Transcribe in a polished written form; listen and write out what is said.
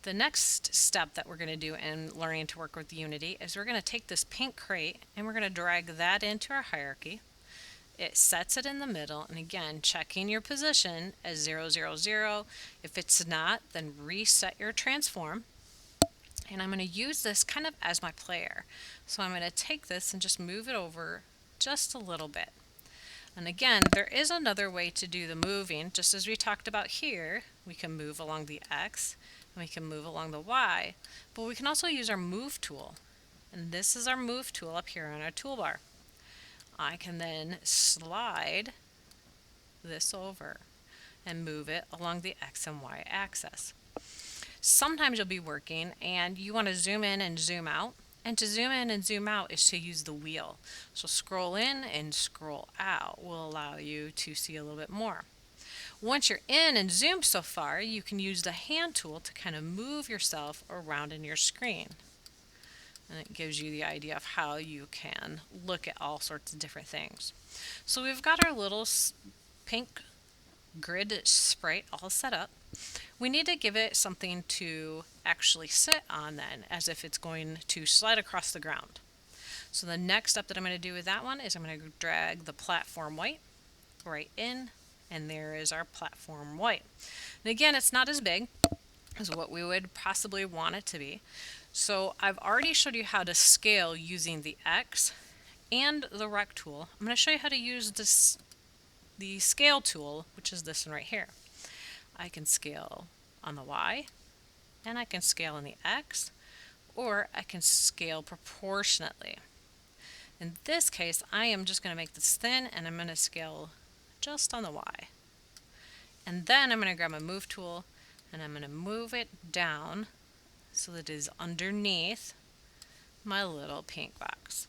The next step that we're going to do in learning to work with Unity is we're going to take this pink crate and we're going to drag that into our hierarchy. It sets it in the middle, and again, checking your position as 0, 0, 0. If it's not, then reset your transform. And I'm going to use this kind of as my player. So I'm going to take this and just move it over just a little bit. And again, there is another way to do the moving, just as we talked about here. We can move along the X and we can move along the Y, but we can also use our move tool. And this is our move tool up here on our toolbar. I can then slide this over and move it along the X and Y axis. Sometimes you'll be working and you want to zoom in and zoom out. And to zoom in and zoom out is to use the wheel. So scroll in and scroll out will allow you to see a little bit more. Once you're in and zoomed so far, you can use the hand tool to kind of move yourself around in your screen. And it gives you the idea of how you can look at all sorts of different things. So we've got our little pink grid sprite all set up. We need to give it something to actually sit on then, as if it's going to slide across the ground. So the next step that I'm going to do with that one is I'm going to drag the platform white right in, and there is our platform white. And again, it's not as big as what we would possibly want it to be. So I've already showed you how to scale using the X and the rect tool. I'm going to show you how to use the scale tool, which is this one right here. I can scale on the Y, and I can scale on the X, or I can scale proportionately. In this case, I am just going to make this thin, and I'm going to scale just on the Y. And then I'm going to grab my move tool, and I'm going to move it down so that it is underneath my little pink box.